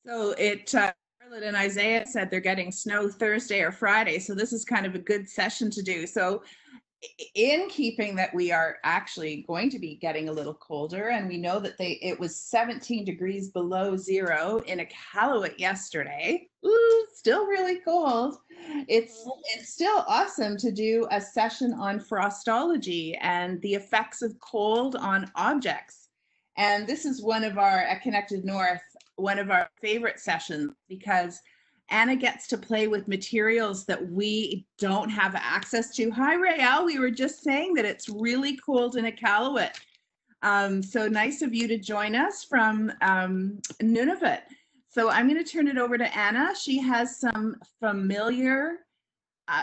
So Charlotte and Isaiah said they're getting snow Thursday or Friday. So this is kind of a good session to do. So in keeping that we are actually going to be getting a little colder, and we know that it was 17 degrees below zero in Iqaluit yesterday. Ooh, still really cold. It's still awesome to do a session on frostology and the effects of cold on objects. And this is one of our at Connected North, one of our favorite sessions because Anna gets to play with materials that we don't have access to. Hi, Rael. We were just saying that it's really cold in Iqaluit. So nice of you to join us from Nunavut. So I'm going to turn it over to Anna. She has some familiar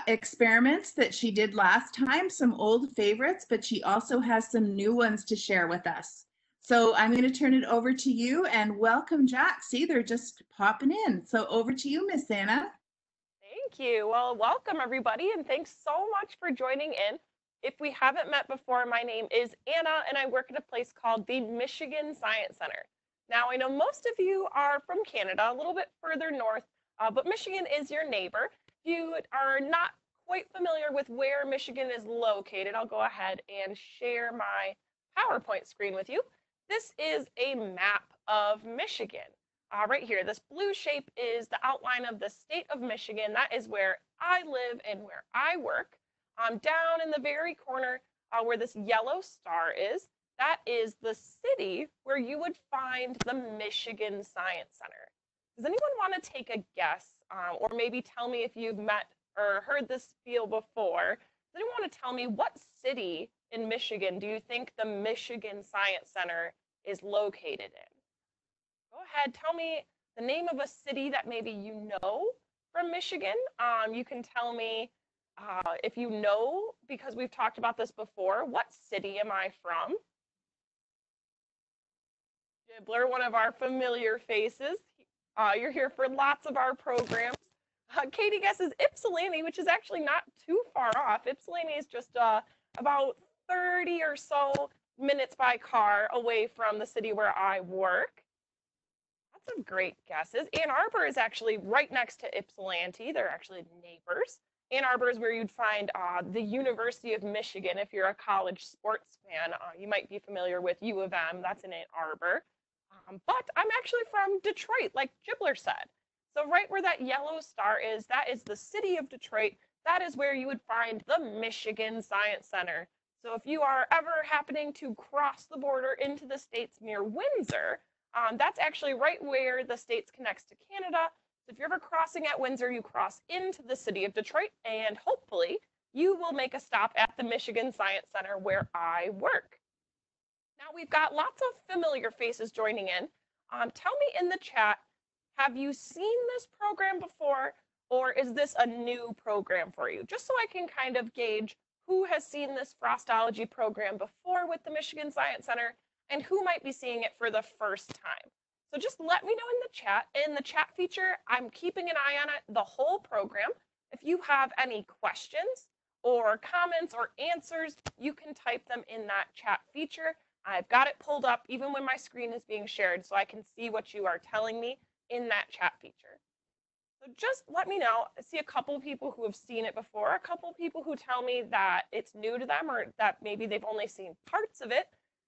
experiments that she did last time, some old favorites, but she also has some new ones to share with us. So I'm going to turn it over to you and welcome Jack. See, they're just popping in. So over to you, Miss Anna. Thank you. Well, welcome everybody, and thanks so much for joining in. If we haven't met before, my name is Anna, and I work at a place called the Michigan Science Center. Now, I know most of you are from Canada, a little bit further north, but Michigan is your neighbor. If you are not quite familiar with where Michigan is located, I'll go ahead and share my PowerPoint screen with you. This is a map of Michigan. Right here, this blue shape is the outline of the state of Michigan. That is where I live and where I work. Down in the very corner where this yellow star is, that is the city where you would find the Michigan Science Center. Does anyone want to take a guess or maybe tell me if you've met or heard this spiel before? Does anyone want to tell me what city in Michigan do you think the Michigan Science Center is located in? Go ahead, tell me the name of a city that maybe you know from Michigan. You can tell me if you know, because we've talked about this before, what city am I from? Gibbler, one of our familiar faces. You're here for lots of our programs. Katie guesses Ypsilanti, which is actually not too far off. Ypsilanti is just about 30 or so minutes by car away from the city where I work. Lots of great guesses. Ann Arbor is actually right next to Ypsilanti. They're actually neighbors. Ann Arbor is where you'd find the University of Michigan. If you're a college sports fan, you might be familiar with U of M. That's in Ann Arbor. But I'm actually from Detroit, like Gibbler said. So right where that yellow star is, that is the city of Detroit. That is where you would find the Michigan Science Center. So if you are ever happening to cross the border into the States near Windsor, that's actually right where the States connects to Canada. So if you're ever crossing at Windsor, you cross into the city of Detroit, and hopefully you will make a stop at the Michigan Science Center where I work. Now we've got lots of familiar faces joining in. Tell me in the chat, have you seen this program before, or is this a new program for you? Just so I can kind of gauge who has seen this Frostology program before with the Michigan Science Center and who might be seeing it for the first time. So just let me know in the chat. In the chat feature, I'm keeping an eye on it the whole program. If you have any questions or comments or answers, you can type them in that chat feature. I've got it pulled up even when my screen is being shared so I can see what you are telling me in that chat feature. So just let me know. I see a couple of people who have seen it before, a couple of people who tell me that it's new to them or that maybe they've only seen parts of it.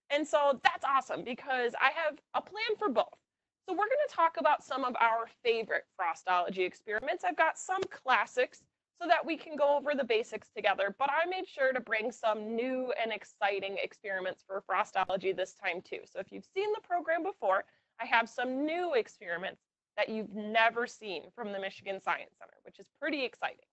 And so that's awesome because I have a plan for both. So we're going to talk about some of our favorite Frostology experiments. I've got some classics so that we can go over the basics together, but I made sure to bring some new and exciting experiments for Frostology this time too. So if you've seen the program before, I have some new experiments that you've never seen from the Michigan Science Center, which is pretty exciting.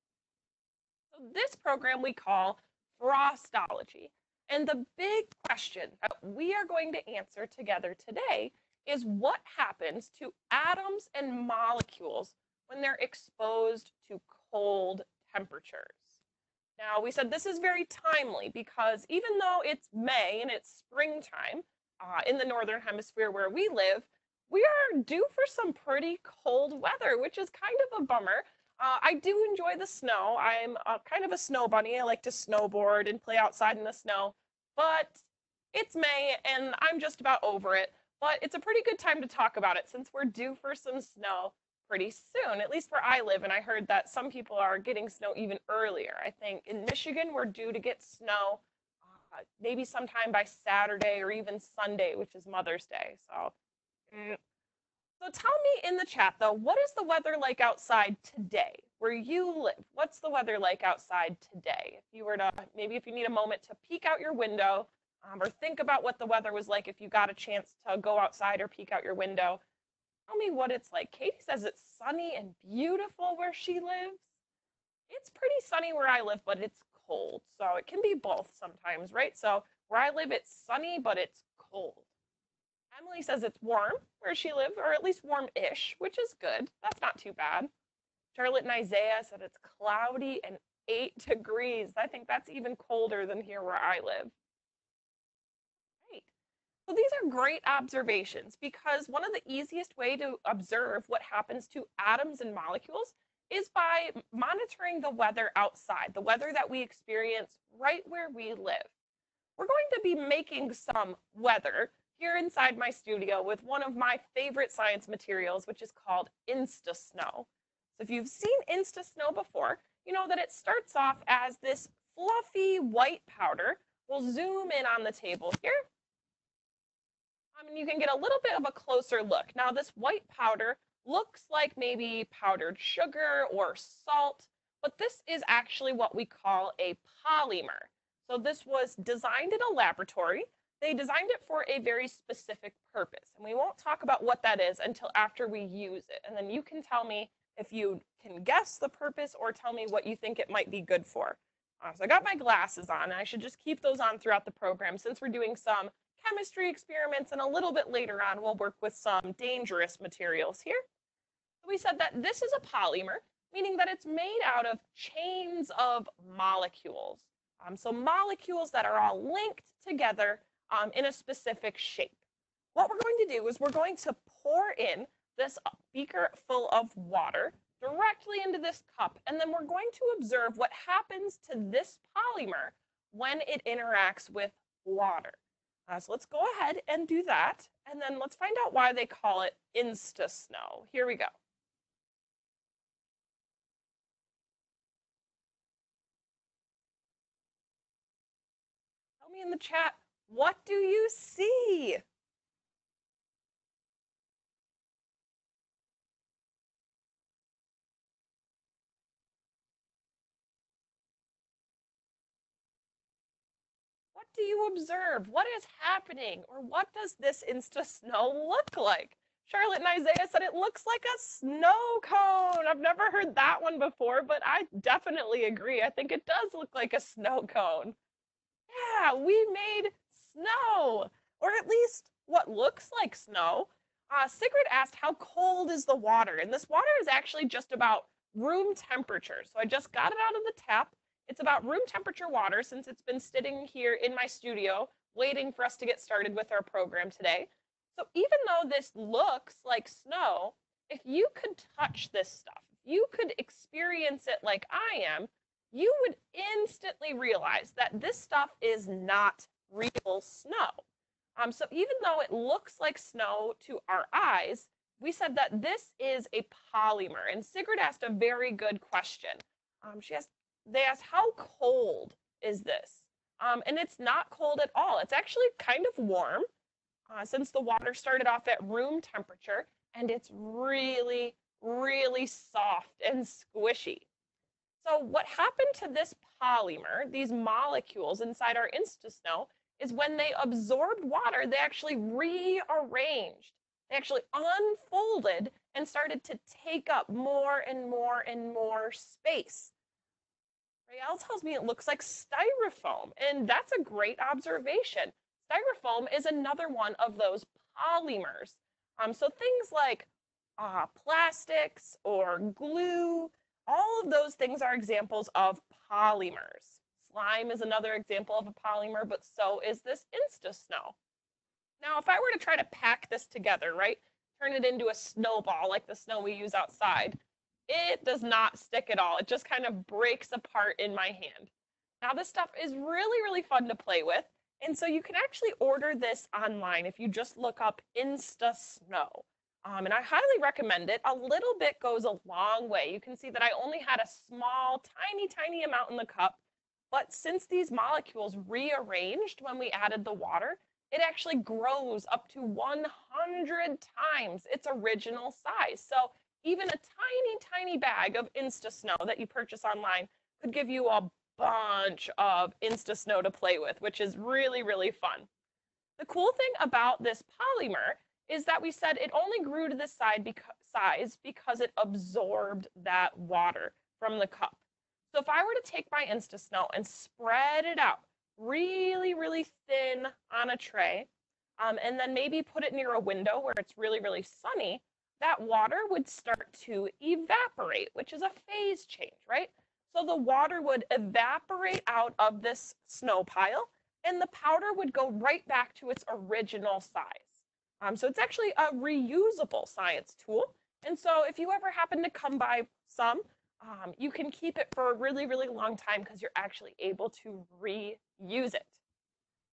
So this program we call Frostology. And the big question that we are going to answer together today is what happens to atoms and molecules when they're exposed to cold temperatures. Now, we said this is very timely because even though it's May and it's springtime in the Northern Hemisphere where we live, we are due for some pretty cold weather, which is kind of a bummer. I do enjoy the snow. I'm kind of a snow bunny. I like to snowboard and play outside in the snow, but it's May and I'm just about over it. but it's a pretty good time to talk about it since we're due for some snow pretty soon, at least where I live. And I heard that some people are getting snow even earlier. I think in Michigan, we're due to get snow maybe sometime by Saturday or even Sunday, which is Mother's Day. So tell me in the chat though, what is the weather like outside today where you live? What's the weather like outside today? If you were to, maybe if you need a moment to peek out your window or think about what the weather was like if you got a chance to go outside or peek out your window, tell me what it's like. Katie says it's sunny and beautiful where she lives. It's pretty sunny where I live, but it's cold. So it can be both sometimes, right? So where I live, it's sunny, but it's cold. Emily says it's warm where she lives, or at least warm-ish, which is good. That's not too bad. Charlotte and Isaiah said it's cloudy and 8 degrees. I think that's even colder than here where I live. Right. So these are great observations because one of the easiest way to observe what happens to atoms and molecules is by monitoring the weather outside, the weather that we experience right where we live. We're going to be making some weather here inside my studio with one of my favorite science materials, which is called Insta Snow. So if you've seen Insta Snow before, you know that it starts off as this fluffy white powder. We'll zoom in on the table here. And you can get a little bit of a closer look. Now this white powder looks like maybe powdered sugar or salt, but this is actually what we call a polymer. So this was designed in a laboratory. They designed it for a very specific purpose, and we won't talk about what that is until after we use it. And then you can tell me if you can guess the purpose or tell me what you think it might be good for. So I got my glasses on, and I should just keep those on throughout the program since we're doing some chemistry experiments, and a little bit later on we'll work with some dangerous materials here. So we said that this is a polymer, meaning that it's made out of chains of molecules. So molecules that are all linked together in a specific shape. What we're going to do is we're going to pour in this beaker full of water directly into this cup, and then we're going to observe what happens to this polymer when it interacts with water. So let's go ahead and do that, and then let's find out why they call it Insta Snow. Here we go. Tell me in the chat, what do you see? What do you observe? What is happening? Or what does this Insta Snow look like? Charlotte and Isaiah said it looks like a snow cone. I've never heard that one before, but I definitely agree. I think it does look like a snow cone. Yeah, we made snow, or at least what looks like snow. Sigrid asked, how cold is the water? And this water is actually just about room temperature. So I just got it out of the tap. It's about room temperature water since it's been sitting here in my studio waiting for us to get started with our program today. So even though this looks like snow, if you could touch this stuff, if you could experience it like I am, you would instantly realize that this stuff is not real snow. So even though it looks like snow to our eyes, we said that this is a polymer. And Sigrid asked a very good question. They asked, how cold is this? And it's not cold at all. It's actually kind of warm since the water started off at room temperature, and it's really, really soft and squishy. So what happened to this polymer, these molecules inside our Insta Snow, is when they absorbed water, they actually rearranged. They actually unfolded and started to take up more and more and more space. Rael tells me it looks like styrofoam, and that's a great observation. Styrofoam is another one of those polymers. So things like plastics or glue, all of those things are examples of polymers. Slime is another example of a polymer, but so is this Insta Snow. Now, if I were to try to pack this together, right, turn it into a snowball like the snow we use outside, it does not stick at all. It just kind of breaks apart in my hand. Now, this stuff is really, really fun to play with. And so you can actually order this online if you just look up Insta Snow. And I highly recommend it. A little bit goes a long way. You can see that I only had a small, tiny, tiny amount in the cup. But since these molecules rearranged when we added the water, it actually grows up to 100 times its original size. So even a tiny, tiny bag of Insta Snow that you purchase online could give you a bunch of Insta Snow to play with, which is really, really fun. The cool thing about this polymer is that we said it only grew to this size because it absorbed that water from the cup. So if I were to take my Insta Snow and spread it out really, really thin on a tray, and then maybe put it near a window where it's really, really sunny, that water would start to evaporate, which is a phase change, right? So the water would evaporate out of this snow pile and the powder would go right back to its original size. So it's actually a reusable science tool. And so if you ever happen to come by some, you can keep it for a really, really long time because you're actually able to reuse it.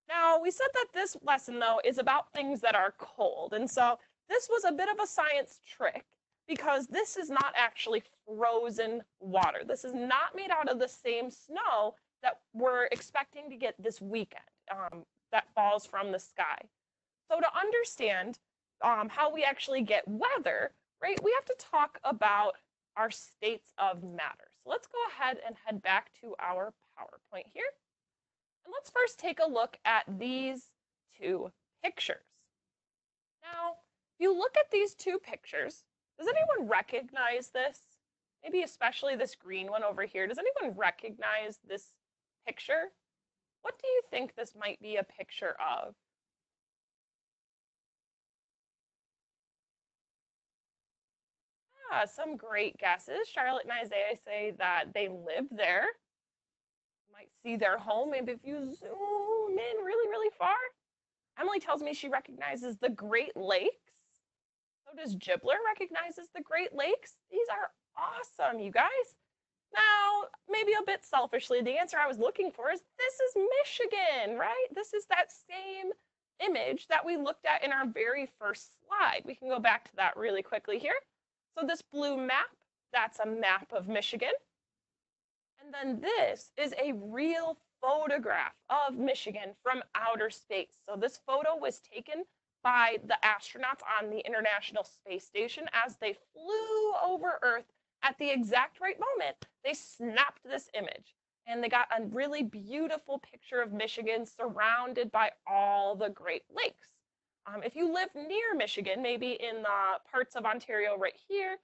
Now, we said that this lesson, though, is about things that are cold. And so this was a bit of a science trick because this is not actually frozen water. This is not made out of the same snow that we're expecting to get this weekend that falls from the sky. So to understand how we actually get weather, right, we have to talk about our states of matter. So let's go ahead and head back to our PowerPoint here. And let's first take a look at these two pictures. Now, if you look at these two pictures, does anyone recognize this? Maybe especially this green one over here. Does anyone recognize this picture? What do you think this might be a picture of? Ah, some great guesses. Charlotte and Isaiah say that they live there. You might see their home. Maybe if you zoom in really, really far. Emily tells me she recognizes the Great Lakes. So does Gibbler recognizes the Great Lakes. These are awesome, you guys. Now, maybe a bit selfishly, the answer I was looking for is this is Michigan, right? This is that same image that we looked at in our very first slide. We can go back to that really quickly here. So this blue map, that's a map of Michigan. And then this is a real photograph of Michigan from outer space. So this photo was taken by the astronauts on the International Space Station as they flew over Earth at the exact right moment. They snapped this image and they got a really beautiful picture of Michigan surrounded by all the Great Lakes. If you live near Michigan, maybe in the parts of Ontario right here,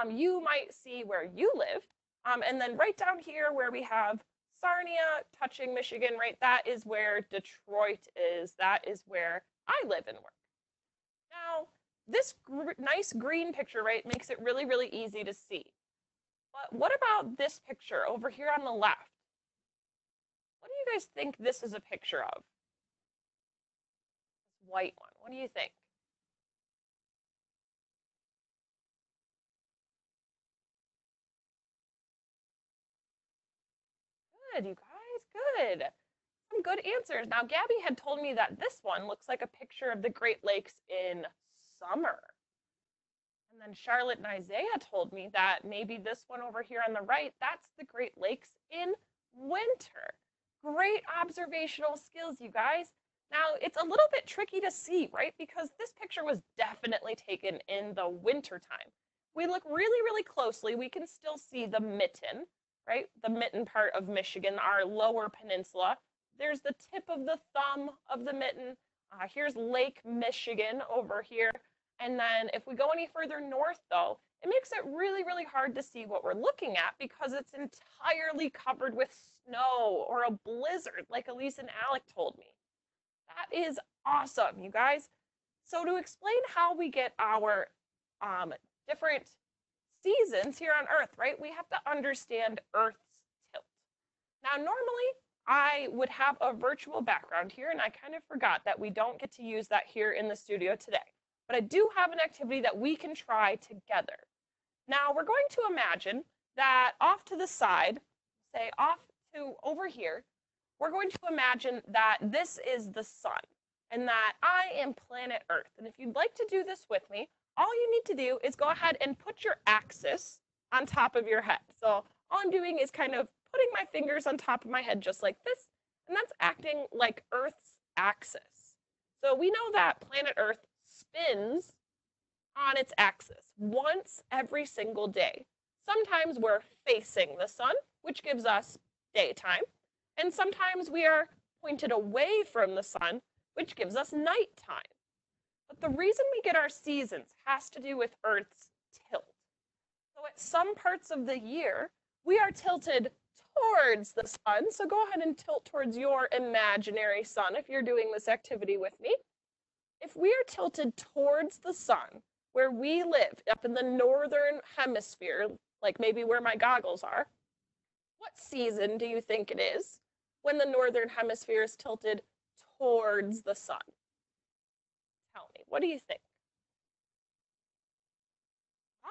you might see where you live. And then right down here where we have Sarnia touching Michigan, right, that is where Detroit is. That is where I live and work. Now, this nice green picture, right, makes it really, really easy to see. But what about this picture over here on the left? What do you guys think this is a picture of? This white one. What do you think? Good, you guys, good. Some good answers. Now, Gabby had told me that this one looks like a picture of the Great Lakes in summer. And then Charlotte and Isaiah told me that maybe this one over here on the right, that's the Great Lakes in winter. Great observational skills, you guys. Now, it's a little bit tricky to see, right? Because this picture was definitely taken in the winter time. We look really, really closely, we can still see the mitten, right? The mitten part of Michigan, our lower peninsula. There's the tip of the thumb of the mitten. Here's Lake Michigan over here. And then if we go any further north, though, it makes it really, really hard to see what we're looking at because it's entirely covered with snow or a blizzard, like Elise and Alec told me. That is awesome, you guys. So to explain how we get our different seasons here on Earth, right, we have to understand Earth's tilt. Now, normally, I would have a virtual background here, and I kind of forgot that we don't get to use that here in the studio today. But I do have an activity that we can try together. Now, we're going to imagine that off to the side, say off to over here, we're going to imagine that this is the sun and that I am planet Earth. And if you'd like to do this with me, all you need to do is go ahead and put your axis on top of your head. So all I'm doing is kind of putting my fingers on top of my head just like this, and that's acting like Earth's axis. So we know that planet Earth spins on its axis once every single day. Sometimes we're facing the sun, which gives us daytime, and sometimes we are pointed away from the sun, which gives us nighttime. But the reason we get our seasons has to do with Earth's tilt. So at some parts of the year, we are tilted towards the sun. So go ahead and tilt towards your imaginary sun if you're doing this activity with me. If we are tilted towards the sun, where we live, up in the Northern Hemisphere, like maybe where my goggles are, what season do you think it is when the Northern Hemisphere is tilted towards the sun? Tell me, what do you think?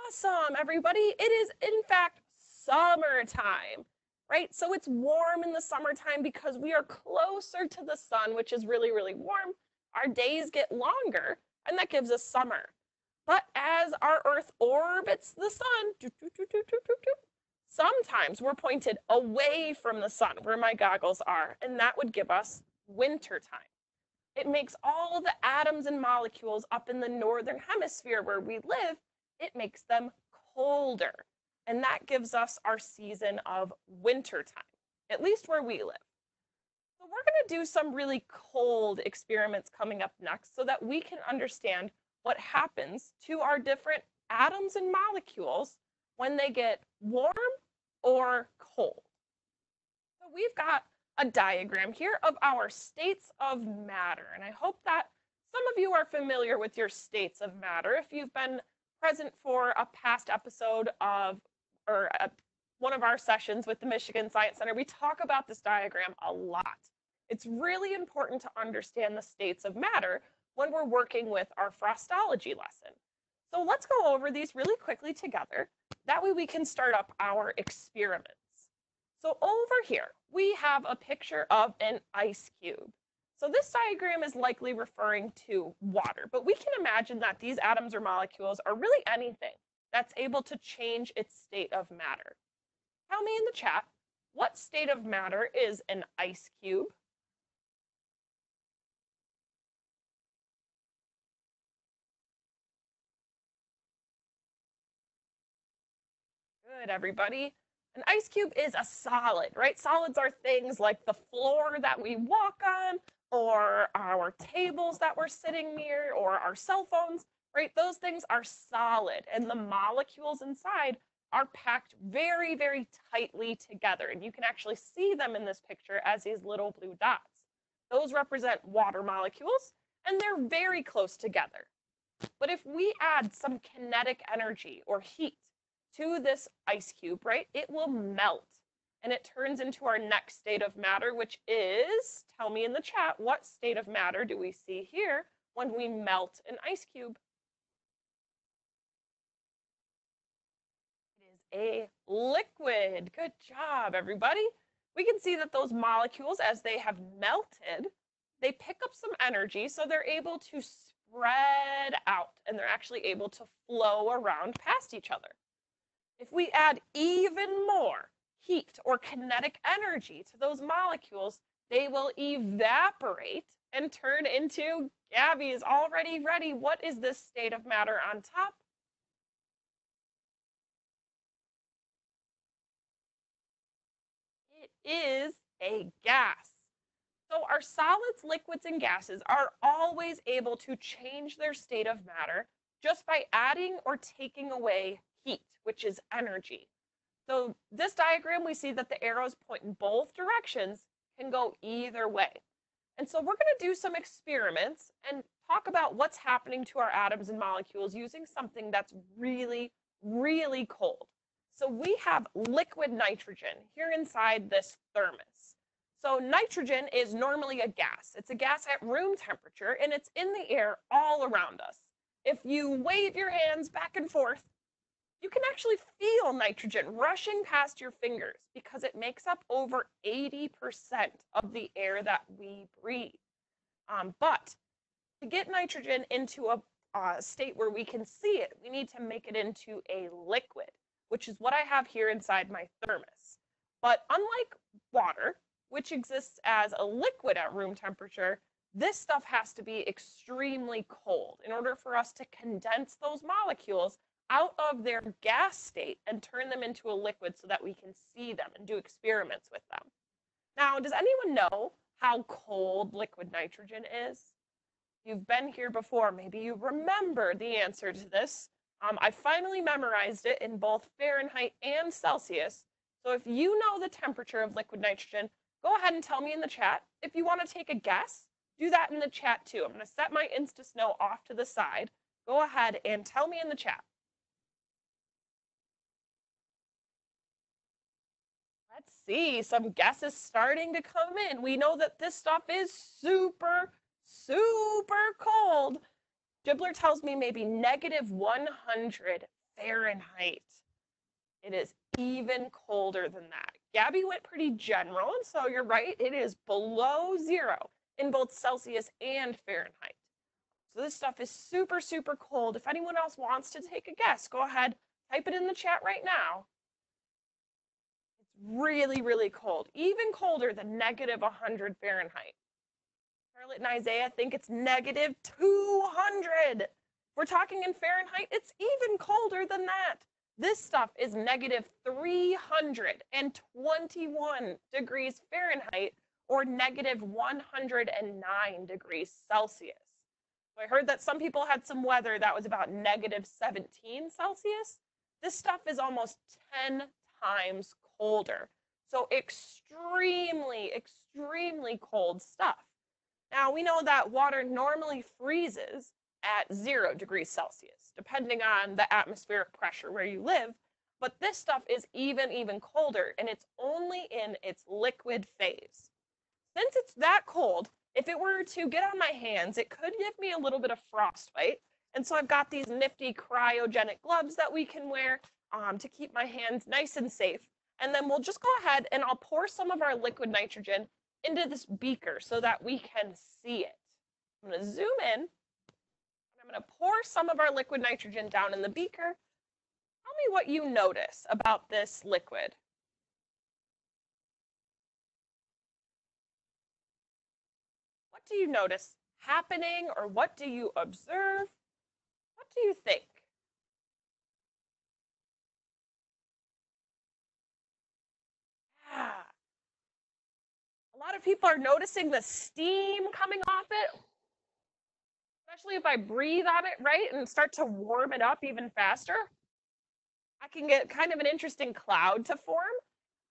Awesome, everybody. It is, in fact, summertime, right? So it's warm in the summertime because we are closer to the sun, which is really, really warm. Our days get longer, and that gives us summer. But as our Earth orbits the sun, sometimes we're pointed away from the sun, where my goggles are, and that would give us wintertime. It makes all the atoms and molecules up in the Northern Hemisphere where we live, it makes them colder. And that gives us our season of wintertime, at least where we live. So we're going to do some really cold experiments coming up next so that we can understand what happens to our different atoms and molecules when they get warm or cold. So we've got a diagram here of our states of matter, and I hope that some of you are familiar with your states of matter if you've been present for a past episode of one of our sessions with the Michigan Science Center. We talk about this diagram a lot. It's really important to understand the states of matter when we're working with our frostology lesson. So let's go over these really quickly together. That way we can start up our experiments. So over here, we have a picture of an ice cube. So this diagram is likely referring to water, but we can imagine that these atoms or molecules are really anything that's able to change its state of matter. Tell me in the chat, what state of matter is an ice cube? Good, everybody. An ice cube is a solid, right? Solids are things like the floor that we walk on, or our tables that we're sitting near, or our cell phones, right? Those things are solid, and the molecules inside are packed very, very tightly together. And you can actually see them in this picture as these little blue dots. Those represent water molecules, and they're very close together. But if we add some kinetic energy or heat to this ice cube, right, it will melt. And it turns into our next state of matter, which is, tell me in the chat, what state of matter do we see here when we melt an ice cube? It is a liquid. Good job, everybody. We can see that those molecules, as they have melted, they pick up some energy, so they're able to spread out, and they're actually able to flow around past each other. If we add even more heat or kinetic energy to those molecules, they will evaporate and turn into, Gabby is already ready. What is this state of matter on top? It is a gas. So our solids, liquids, and gases are always able to change their state of matter just by adding or taking away heat, which is energy. So this diagram, we see that the arrows point in both directions, can go either way. And so we're going to do some experiments and talk about what's happening to our atoms and molecules using something that's really, really cold. So we have liquid nitrogen here inside this thermos. So nitrogen is normally a gas. It's a gas at room temperature, and it's in the air all around us. If you wave your hands back and forth, you can actually feel nitrogen rushing past your fingers because it makes up over 80% of the air that we breathe. But to get nitrogen into a state where we can see it, we need to make it into a liquid, which is what I have here inside my thermos. But unlike water, which exists as a liquid at room temperature, this stuff has to be extremely cold in order for us to condense those molecules out of their gas state and turn them into a liquid so that we can see them and do experiments with them. Now, does anyone know how cold liquid nitrogen is? You've been here before, maybe you remember the answer to this. I finally memorized it in both Fahrenheit and Celsius. So if you know the temperature of liquid nitrogen, go ahead and tell me in the chat. If you want to take a guess, do that in the chat too. I'm going to set my Insta Snow off to the side. Go ahead and tell me in the chat. Let's see, some guesses starting to come in. We know that this stuff is super, super cold. Gibbler tells me maybe negative 100 Fahrenheit. It is even colder than that. Gabby went pretty general, and so you're right, it is below 0 in both Celsius and Fahrenheit. So this stuff is super, super cold. If anyone else wants to take a guess, go ahead, type it in the chat right now. It's really, really cold, even colder than negative 100 Fahrenheit. Charlotte and Isaiah think it's negative 200. We're talking in Fahrenheit, it's even colder than that. This stuff is negative 321 degrees Fahrenheit or negative 109 degrees Celsius. So I heard that some people had some weather that was about negative 17 Celsius. This stuff is almost 10 times colder. So extremely, extremely cold stuff. Now, we know that water normally freezes at 0 degrees Celsius, depending on the atmospheric pressure where you live. But this stuff is even colder, and it's only in its liquid phase. Since it's that cold, if it were to get on my hands, it could give me a little bit of frostbite. And so I've got these nifty cryogenic gloves that we can wear to keep my hands nice and safe. And then we'll just go ahead and I'll pour some of our liquid nitrogen into this beaker so that we can see it. I'm going to zoom in, and I'm going to pour some of our liquid nitrogen down in the beaker. Tell me what you notice about this liquid. What do you notice happening, or what do you observe? What do you think? Yeah. A lot of people are noticing the steam coming off it, especially if I breathe on it, right, and start to warm it up even faster. I can get kind of an interesting cloud to form.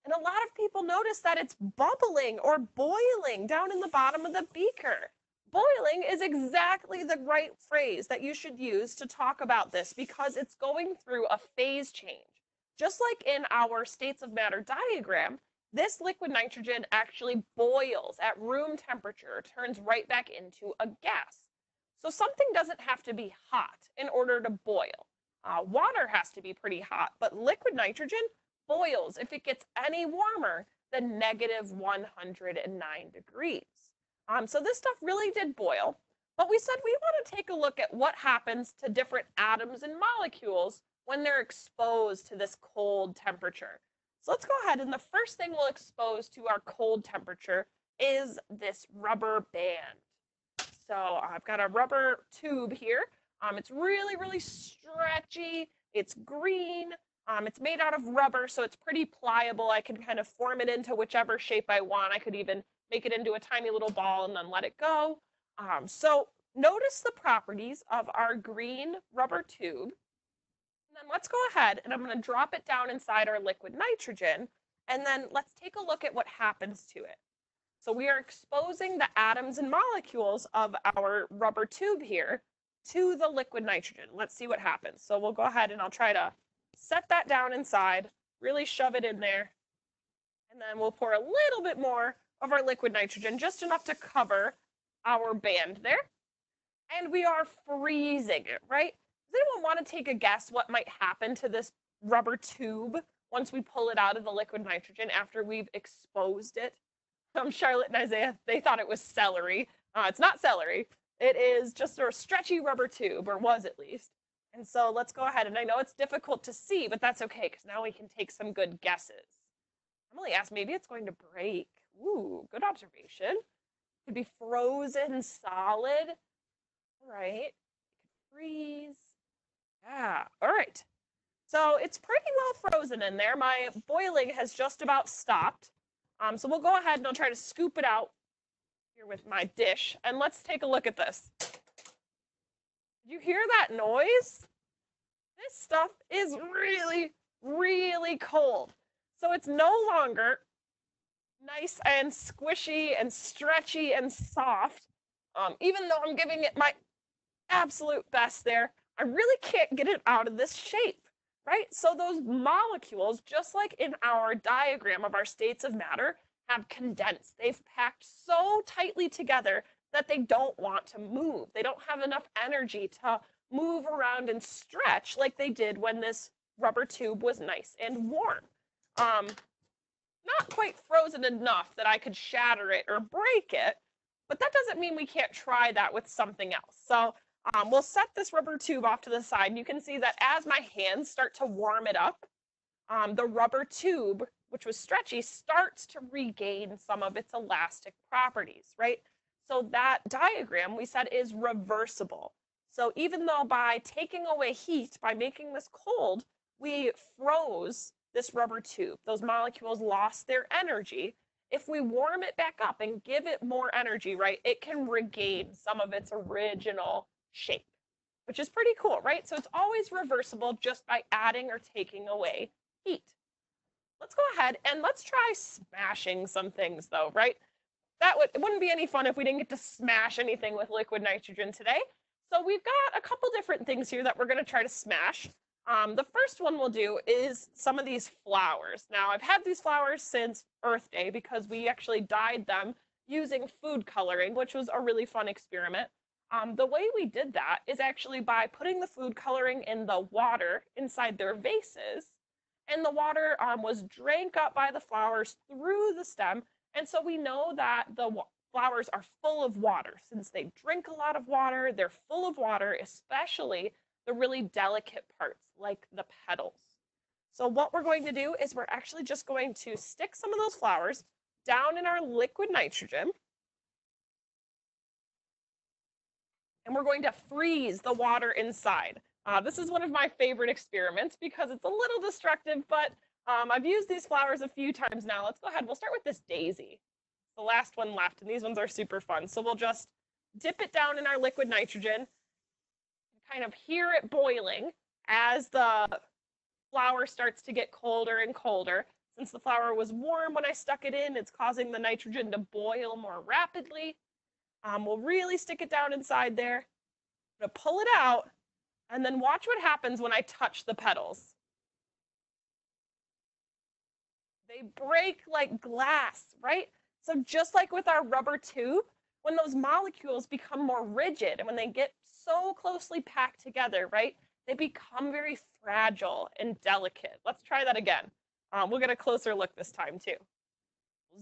And a lot of people notice that it's bubbling or boiling down in the bottom of the beaker. Boiling is exactly the right phrase that you should use to talk about this because it's going through a phase change. Just like in our states of matter diagram, this liquid nitrogen actually boils at room temperature, turns right back into a gas. So something doesn't have to be hot in order to boil. Water has to be pretty hot, but liquid nitrogen boils if it gets any warmer than negative 109 degrees. So this stuff really did boil, but we said we want to take a look at what happens to different atoms and molecules when they're exposed to this cold temperature. So let's go ahead, and the first thing we'll expose to our cold temperature is this rubber band. So I've got a rubber tube here. It's really, really stretchy. It's green. It's made out of rubber, so it's pretty pliable. I can kind of form it into whichever shape I want. I could even make it into a tiny little ball and then let it go. So notice the properties of our green rubber tube. And then let's go ahead, and I'm going to drop it down inside our liquid nitrogen, and then let's take a look at what happens to it. So we are exposing the atoms and molecules of our rubber tube here to the liquid nitrogen. Let's see what happens. So we'll go ahead, and I'll try to set that down inside, really shove it in there, and then we'll pour a little bit more of our liquid nitrogen, just enough to cover our band there. And we are freezing it, right? Does anyone want to take a guess what might happen to this rubber tube once we pull it out of the liquid nitrogen after we've exposed it? Charlotte and Isaiah, they thought it was celery. It's not celery. It is just a stretchy rubber tube, or was at least. And so let's go ahead. And I know it's difficult to see, but that's okay because now we can take some good guesses. Emily asked, maybe it's going to break. Ooh, good observation. Could be frozen solid. All right. Freeze. Yeah. All right. So it's pretty well frozen in there. My boiling has just about stopped. So we'll go ahead and I'll try to scoop it out here with my dish. And let's take a look at this. Did you hear that noise? This stuff is really, really cold. So it's no longer nice and squishy and stretchy and soft. Even though I'm giving it my absolute best there, I really can't get it out of this shape, right? So those molecules, just like in our diagram of our states of matter, have condensed. They've packed so tightly together that they don't want to move. They don't have enough energy to move around and stretch like they did when this rubber tube was nice and warm. Not quite frozen enough that I could shatter it or break it, but that doesn't mean we can't try that with something else. So we'll set this rubber tube off to the side, and you can see that as my hands start to warm it up, the rubber tube, which was stretchy, starts to regain some of its elastic properties, right? So that diagram we said is reversible. So even though by taking away heat, by making this cold, we froze this rubber tube, those molecules lost their energy. If we warm it back up and give it more energy, right, it can regain some of its original shape, which is pretty cool, right? So it's always reversible just by adding or taking away heat. Let's go ahead and let's try smashing some things though, right? It wouldn't be any fun if we didn't get to smash anything with liquid nitrogen today. So we've got a couple different things here that we're going to try to smash. The first one we'll do is some of these flowers. Now, I've had these flowers since Earth Day because we actually dyed them using food coloring, which was a really fun experiment. The way we did that is actually by putting the food coloring in the water inside their vases, and the water was drank up by the flowers through the stem, and so we know that the flowers are full of water. Since they drink a lot of water, they're full of water, especially the really delicate parts like the petals. So what we're going to do is we're actually just going to stick some of those flowers down in our liquid nitrogen, and we're going to freeze the water inside. This is one of my favorite experiments because it's a little destructive, but I've used these flowers a few times now. Let's go ahead. We'll start with this daisy, the last one left, and these ones are super fun. So we'll just dip it down in our liquid nitrogen, kind of hear it boiling as the flower starts to get colder and colder. Since the flower was warm when I stuck it in, it's causing the nitrogen to boil more rapidly. We'll really stick it down inside there. I'm going to pull it out, and then watch what happens when I touch the petals. They break like glass, right? So just like with our rubber tube, when those molecules become more rigid and when they get so closely packed together, right, they become very fragile and delicate. Let's try that again. We'll get a closer look this time too.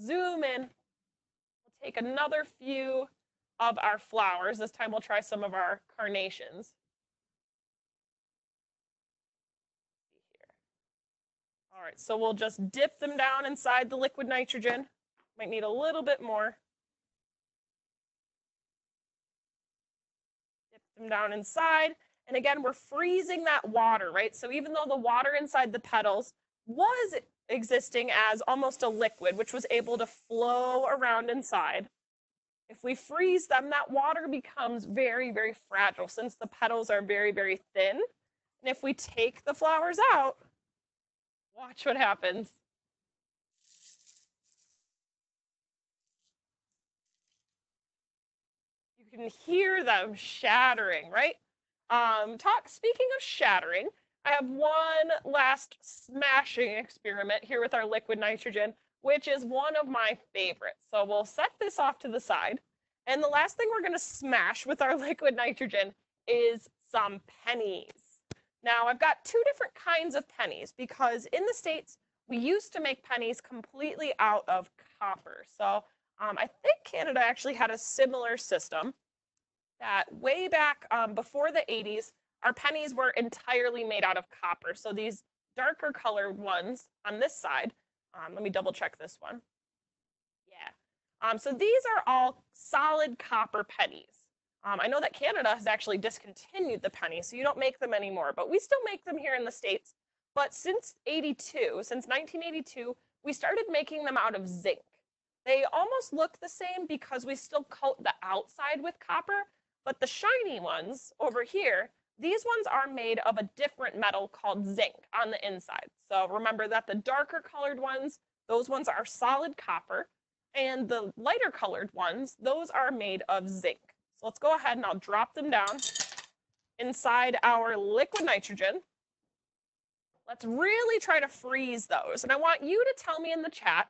Zoom in. We'll take another few of our flowers. This time we'll try some of our carnations. All right, so we'll just dip them down inside the liquid nitrogen. Might need a little bit more. Dip them down inside. And again, we're freezing that water, right? So even though the water inside the petals was existing as almost a liquid, which was able to flow around inside, if we freeze them, that water becomes very, very fragile since the petals are very, very thin. And if we take the flowers out, watch what happens. You can hear them shattering, right? Speaking of shattering, I have one last smashing experiment here with our liquid nitrogen, which is one of my favorites. So we'll set this off to the side. And the last thing we're going to smash with our liquid nitrogen is some pennies. Now, I've got two different kinds of pennies because in the States, we used to make pennies completely out of copper. So I think Canada actually had a similar system that way back before the 80s, our pennies were entirely made out of copper. So these darker colored ones on this side, let me double check this one. Yeah. So these are all solid copper pennies. I know that Canada has actually discontinued the penny, so you don't make them anymore, but we still make them here in the States. But since 1982, we started making them out of zinc. They almost look the same because we still coat the outside with copper, but the shiny ones over here, these ones are made of a different metal called zinc on the inside. So remember that the darker colored ones, those ones are solid copper, and the lighter colored ones, those are made of zinc. So let's go ahead and I'll drop them down inside our liquid nitrogen. Let's really try to freeze those. And I want you to tell me in the chat,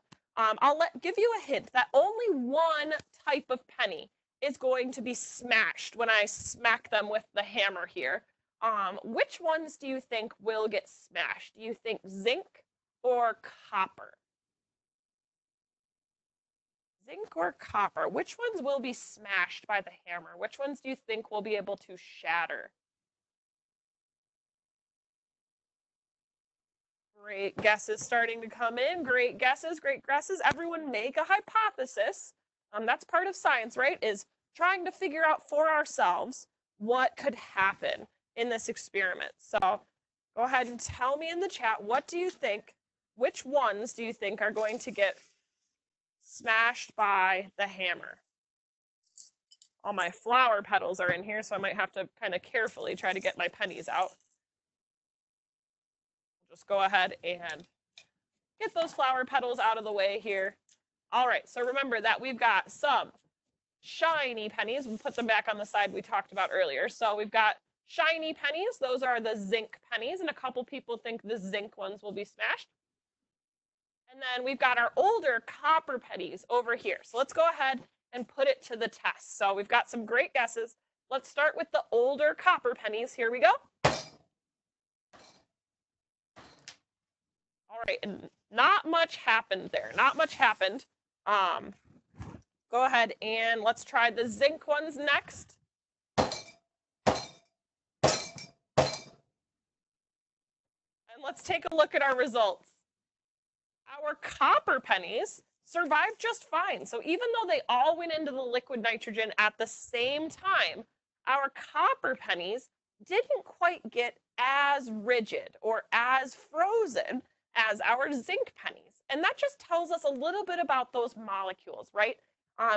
give you a hint that only one type of penny is going to be smashed when I smack them with the hammer here. Which ones do you think will get smashed? Do you think zinc or copper? Zinc or copper? Which ones will be smashed by the hammer? Which ones do you think will be able to shatter? Great guesses starting to come in. Great guesses, great guesses. Everyone make a hypothesis. That's part of science, right? Is trying to figure out for ourselves what could happen in this experiment. So go ahead and tell me in the chat, what do you think, which ones do you think are going to get smashed by the hammer? All my flower petals are in here, so I might have to kind of carefully try to get my pennies out. Just go ahead and get those flower petals out of the way here. All right, so remember that we've got some shiny pennies. We'll put them back on the side we talked about earlier. So we've got shiny pennies. Those are the zinc pennies, and a couple people think the zinc ones will be smashed. And then we've got our older copper pennies over here. So let's go ahead and put it to the test. So we've got some great guesses. Let's start with the older copper pennies. Here we go. All right, and not much happened there. Not much happened. Go ahead and let's try the zinc ones next. And let's take a look at our results. Our copper pennies survived just fine. So even though they all went into the liquid nitrogen at the same time, our copper pennies didn't quite get as rigid or as frozen as our zinc pennies. And that just tells us a little bit about those molecules, right?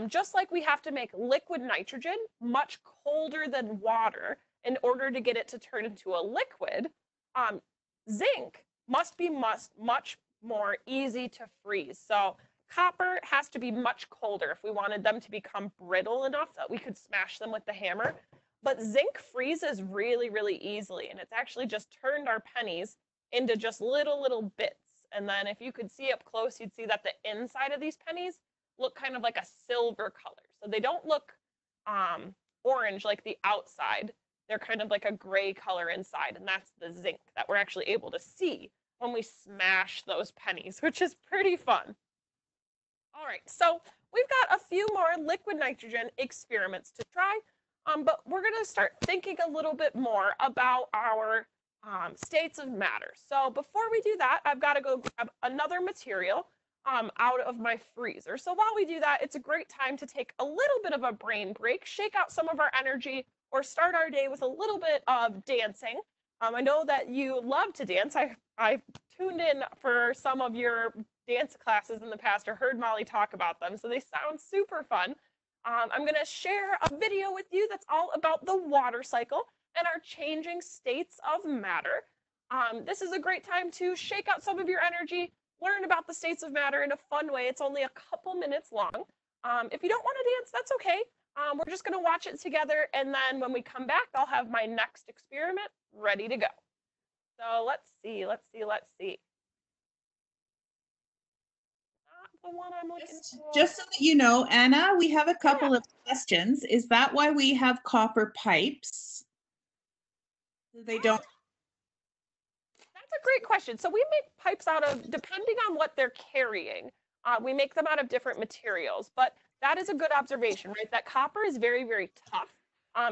Just like we have to make liquid nitrogen much colder than water in order to get it to turn into a liquid, zinc must be much more easy to freeze. So copper has to be much colder if we wanted them to become brittle enough that we could smash them with the hammer. But zinc freezes really, really easily, and it's actually just turned our pennies into just little bits. And then if you could see up close, you'd see that the inside of these pennies look kind of like a silver color. So they don't look orange like the outside. They're kind of like a gray color inside, and that's the zinc that we're actually able to see when we smash those pennies, which is pretty fun. All right, so we've got a few more liquid nitrogen experiments to try, but we're going to start thinking a little bit more about our states of matter. So before we do that, I've got to go grab another material out of my freezer. So while we do that, it's a great time to take a little bit of a brain break, shake out some of our energy, or start our day with a little bit of dancing. I know that you love to dance. I tuned in for some of your dance classes in the past or heard Molly talk about them, so they sound super fun. I'm going to share a video with you that's all about the water cycle and our changing states of matter. This is a great time to shake out some of your energy, learn about the states of matter in a fun way. It's only a couple minutes long. If you don't want to dance, that's okay. We're just going to watch it together, and then when we come back, I'll have my next experiment ready to go. So let's see. Not the one I'm looking for. Just so that you know, Anna, we have a couple of questions. Is that why we have copper pipes? They don't. That's a great question. So we make pipes out of, depending on what they're carrying, we make them out of different materials. But that is a good observation, right? That copper is very, very tough.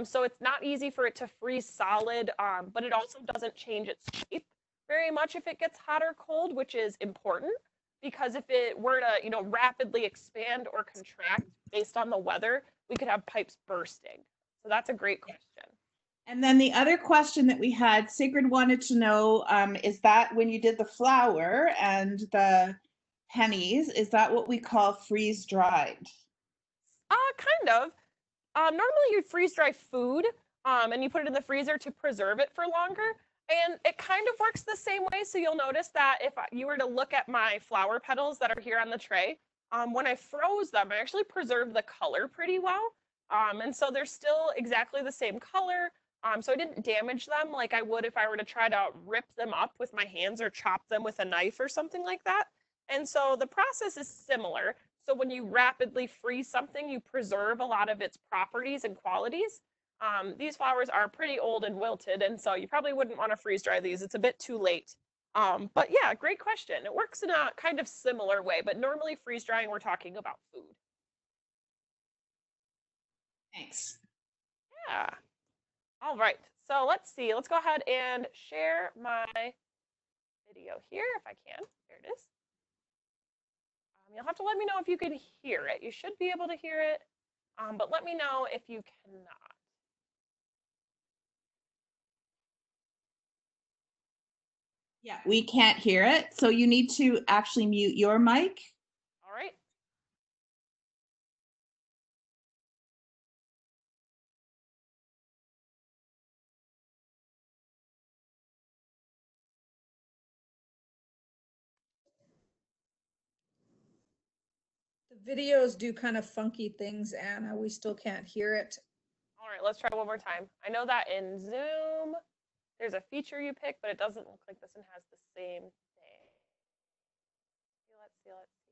So it's not easy for it to freeze solid, but it also doesn't change its shape very much if it gets hot or cold, which is important because if it were to, rapidly expand or contract based on the weather, we could have pipes bursting. So that's a great question. And then the other question that we had, Sigrid wanted to know, is that when you did the flour and the pennies, is that what we call freeze dried? Kind of. Normally you freeze dry food, and you put it in the freezer to preserve it for longer. And it kind of works the same way. So you'll notice that if you were to look at my flower petals that are here on the tray, when I froze them, I actually preserved the color pretty well. And so they're still exactly the same color. So I didn't damage them like I would if I were to try to rip them up with my hands or chop them with a knife or something like that. And so the process is similar. So when you rapidly freeze something, you preserve a lot of its properties and qualities. These flowers are pretty old and wilted, and so you probably wouldn't want to freeze dry these. It's a bit too late. But yeah, great question. It works in a kind of similar way, but normally freeze drying, we're talking about food. Thanks. Yeah. All right. So let's see. Let's go ahead and share my video here if I can. There it is. You'll have to let me know if you can hear it. You should be able to hear it, but let me know if you cannot. Yeah, we can't hear it. So you need to actually mute your mic. All right. The videos do kind of funky things, Anna. We still can't hear it. All right, let's try one more time. I know that in Zoom, there's a feature you pick, but it doesn't look like this one has the same thing. Let's see, let's see.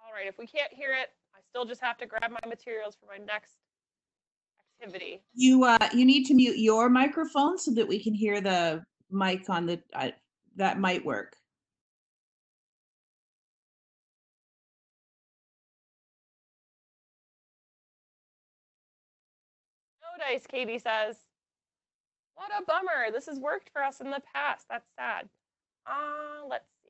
All right, if we can't hear it, I still just have to grab my materials for my next activity. You need to mute your microphone so that we can hear the mic on the that might work. No dice, Katie says. What a bummer. This has worked for us in the past. That's sad. Let's see.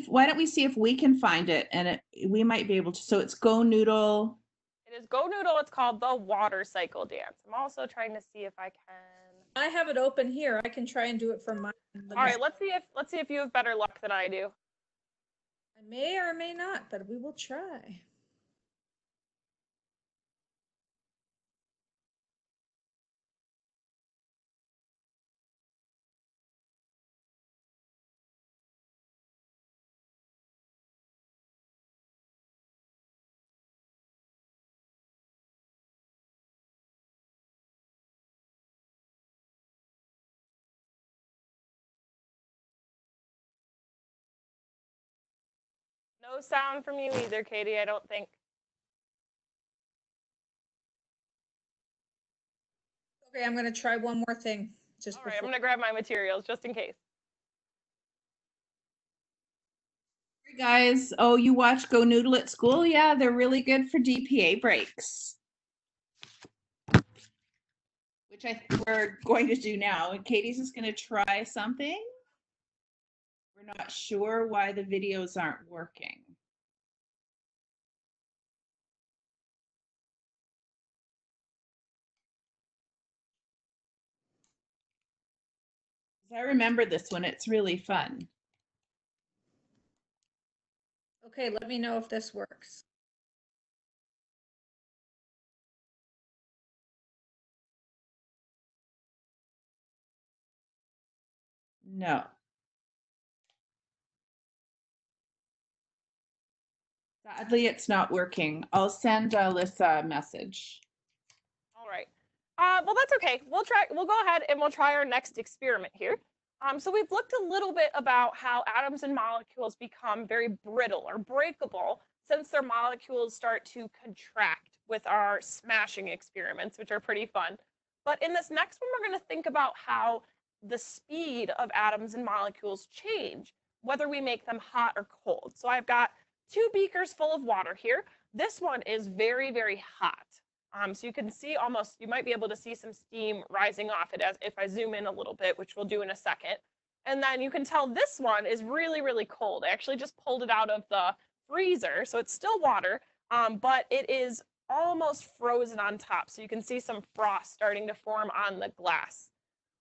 Why don't we see if we can find it, and we might be able to. So it's Go Noodle. It is Go Noodle. It's called the water cycle dance. I'm also trying to see if I can. I have it open here. I can try and do it from mine. All right, let's see if you have better luck than I do. I may or may not, but we will try. No sound from you either, Katie, I don't think. Okay, I'm going to try one more thing. Just All right, I'm going to grab my materials just in case. Hey guys, oh, you watch Go Noodle at school? Yeah, they're really good for DPA breaks, which we're going to do now. And Katie's is going to try something. We're not sure why the videos aren't working. I remember this one. It's really fun. Okay, let me know if this works. No. Sadly, it's not working. I'll send Alyssa a message. All right. Well, that's okay. We'll go ahead and we'll try our next experiment here. So we've looked a little bit about how atoms and molecules become very brittle or breakable since their molecules start to contract with our smashing experiments, which are pretty fun. But in this next one, we're going to think about how the speed of atoms and molecules change, whether we make them hot or cold. So I've got 2 beakers full of water here. This one is very, very hot. So you can see almost, you might be able to see some steam rising off it as if I zoom in a little bit, which we'll do in a second. And then you can tell this one is really, really cold. I actually just pulled it out of the freezer, so it's still water, but it is almost frozen on top. So you can see some frost starting to form on the glass.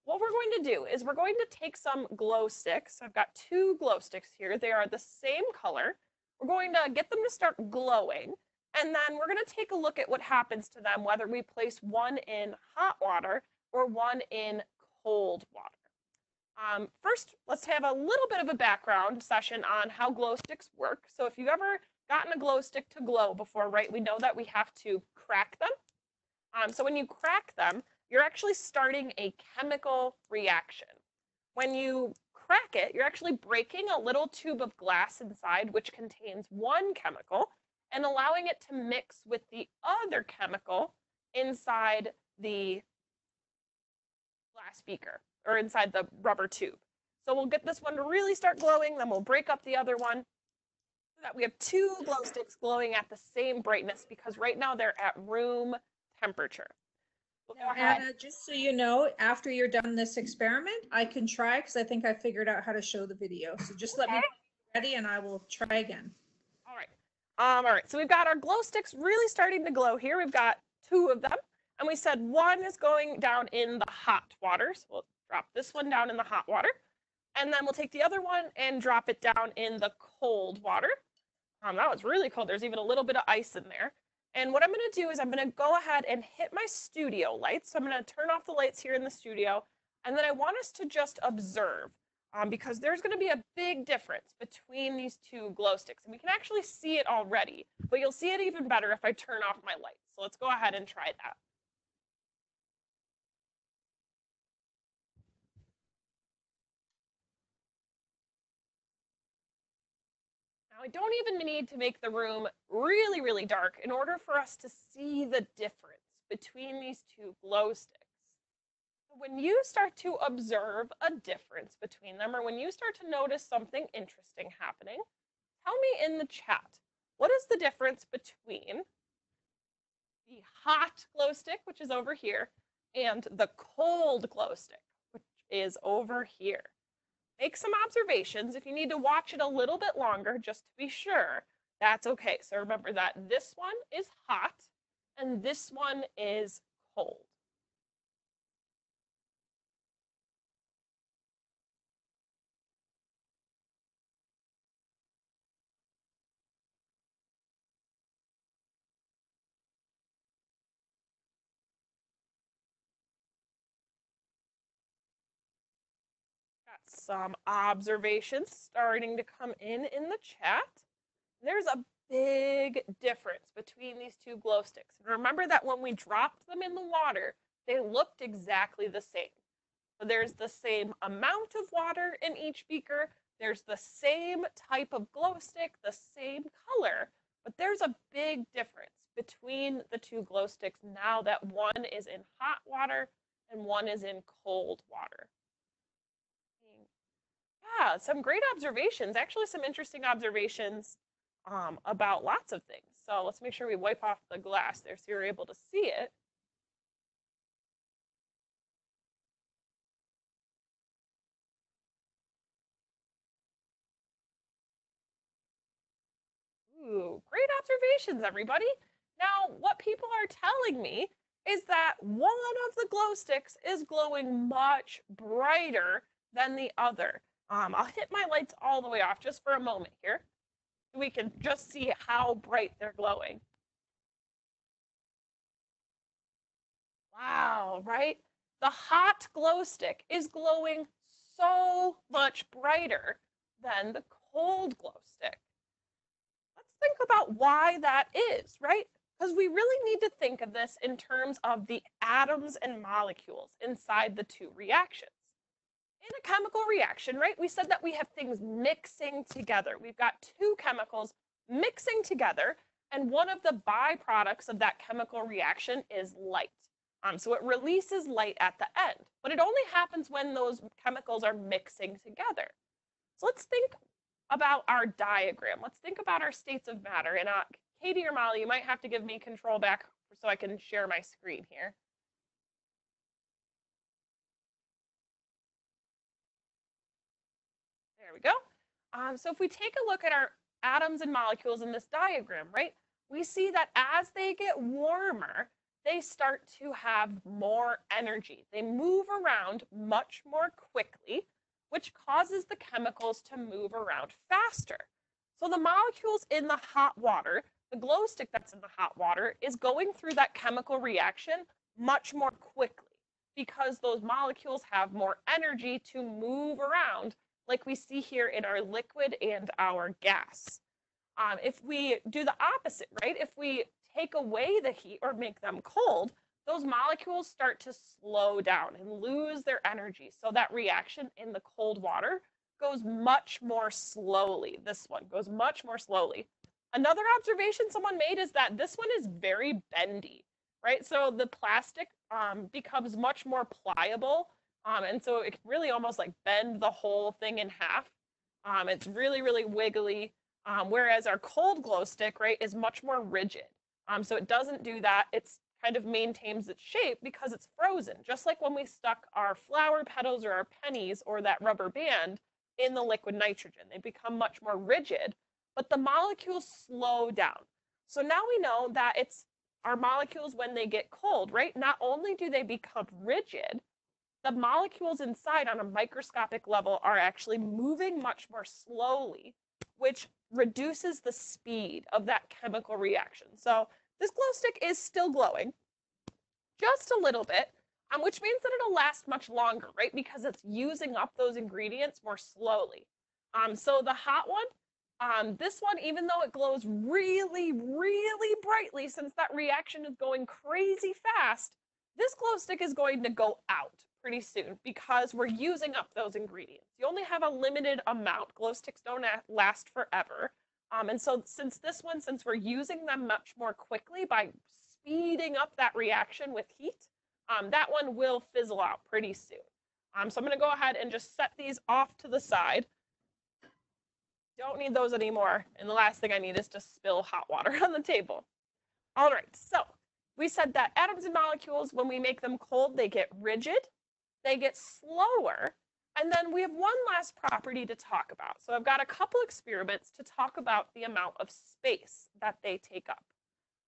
What we're going to do is we're going to take some glow sticks. I've got 2 glow sticks here. They are the same color. We're going to get them to start glowing. And then we're going to take a look at what happens to them, whether we place one in hot water or one in cold water. First, let's have a little bit of a background session on how glow sticks work. So if you've ever gotten a glow stick to glow before, right, we know that we have to crack them. So when you crack them, you're actually starting a chemical reaction. When you crack it, you're actually breaking a little tube of glass inside, which contains one chemical, and allowing it to mix with the other chemical inside the glass beaker or inside the rubber tube. So we'll get this one to really start glowing, then we'll break up the other one so that we have 2 glow sticks glowing at the same brightness because right now they're at room temperature. We'll Now, Anna, just so you know, after you're done this experiment, I can try because I think I figured out how to show the video. So just let me be ready and I will try again. All right. All right, so we've got our glow sticks really starting to glow here. We've got 2 of them, and we said one is going down in the hot water. So we'll drop this one down in the hot water, and then we'll take the other one and drop it down in the cold water. That was really cold. There's even a little bit of ice in there. And what I'm going to do is I'm going to go ahead and hit my studio lights. So I'm going to turn off the lights here in the studio, and then I want us to just observe. Because there's going to be a big difference between these 2 glow sticks. And we can actually see it already, but you'll see it even better if I turn off my lights. So let's go ahead and try that. Now, I don't even need to make the room really, really dark in order for us to see the difference between these 2 glow sticks. When you start to observe a difference between them, or when you start to notice something interesting happening, tell me in the chat, what is the difference between the hot glow stick, which is over here, and the cold glow stick, which is over here? Make some observations. If you need to watch it a little bit longer, just to be sure, that's okay. So remember that this one is hot, and this one is cold. Got some observations starting to come in the chat. There's a big difference between these 2 glow sticks. And remember that when we dropped them in the water, they looked exactly the same. So there's the same amount of water in each beaker. There's the same type of glow stick, the same color, but there's a big difference between the 2 glow sticks now that one is in hot water and one is in cold water. Yeah, some great observations. Actually, some interesting observations about lots of things. So let's make sure we wipe off the glass there so you're able to see it. Ooh, great observations, everybody. Now, what people are telling me is that one of the glow sticks is glowing much brighter than the other. I'll hit my lights all the way off just for a moment here. We can just see how bright they're glowing. Wow, right? The hot glow stick is glowing so much brighter than the cold glow stick. Let's think about why that is, right? Because we really need to think of this in terms of the atoms and molecules inside the two reactions. In a chemical reaction, right, we said that we have things mixing together. We've got two chemicals mixing together, and one of the byproducts of that chemical reaction is light. So it releases light at the end, but it only happens when those chemicals are mixing together. So let's think about our diagram. Let's think about our states of matter. And Katie or Molly, you might have to give me control back so I can share my screen here. There we go. So if we take a look at our atoms and molecules in this diagram, right, we see that as they get warmer, they start to have more energy. They move around much more quickly, which causes the chemicals to move around faster. So the molecules in the hot water, the glow stick that's in the hot water, is going through that chemical reaction much more quickly because those molecules have more energy to move around, like we see here in our liquid and our gas. If we do the opposite, right? If we take away the heat or make them cold, those molecules start to slow down and lose their energy. So that reaction in the cold water goes much more slowly. This one goes much more slowly. Another observation someone made is that this one is very bendy, right? So the plastic becomes much more pliable. And so it can really almost like bend the whole thing in half. It's really, really wiggly. Whereas our cold glow stick, right, is much more rigid. So it doesn't do that. It's kind of maintains its shape because it's frozen, just like when we stuck our flower petals or our pennies or that rubber band in the liquid nitrogen. They become much more rigid, but the molecules slow down. So now we know that it's our molecules when they get cold, right? Not only do they become rigid, the molecules inside on a microscopic level are actually moving much more slowly, which reduces the speed of that chemical reaction. So this glow stick is still glowing, just a little bit, which means that it'll last much longer, right? Because it's using up those ingredients more slowly. So the hot one, this one, even though it glows really, really brightly, since that reaction is going crazy fast, this glow stick is going to go out pretty soon because we're using up those ingredients. You only have a limited amount. Glow sticks don't last forever. And so since we're using them much more quickly by speeding up that reaction with heat, that one will fizzle out pretty soon. So I'm going to go ahead and just set these off to the side. Don't need those anymore. And the last thing I need is to spill hot water on the table. All right, so we said that atoms and molecules, when we make them cold, they get rigid, they get slower, and then we have one last property to talk about. So I've got a couple experiments to talk about the amount of space that they take up.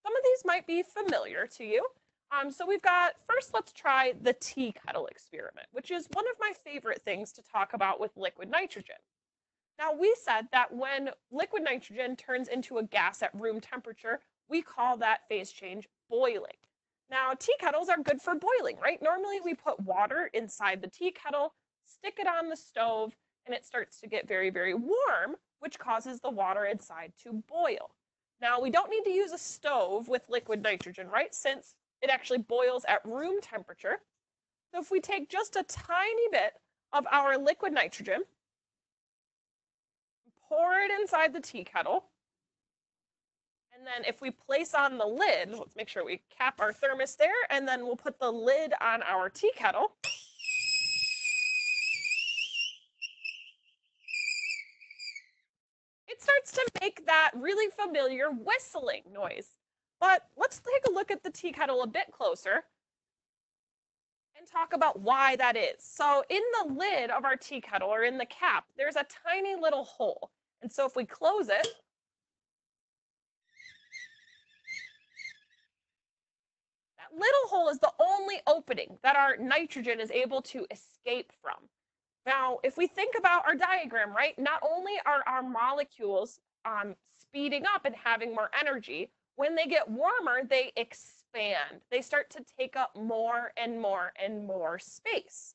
Some of these might be familiar to you. So we've got, first let's try the tea kettle experiment, which is one of my favorite things to talk about with liquid nitrogen. Now we said that when liquid nitrogen turns into a gas at room temperature, we call that phase change boiling. Now, tea kettles are good for boiling, right? Normally we put water inside the tea kettle, stick it on the stove, and it starts to get very, very warm, which causes the water inside to boil. Now, we don't need to use a stove with liquid nitrogen, right? Since it actually boils at room temperature. So if we take just a tiny bit of our liquid nitrogen, pour it inside the tea kettle, and then if we place on the lid, let's make sure we cap our thermos there, and then we'll put the lid on our tea kettle. It starts to make that really familiar whistling noise. But let's take a look at the tea kettle a bit closer and talk about why that is. So in the lid of our tea kettle, or in the cap, there's a tiny little hole. And so if we close it, that little hole is the only opening that our nitrogen is able to escape from. Now, if we think about our diagram, right, not only are our molecules speeding up and having more energy, when they get warmer, they expand. They start to take up more and more and more space.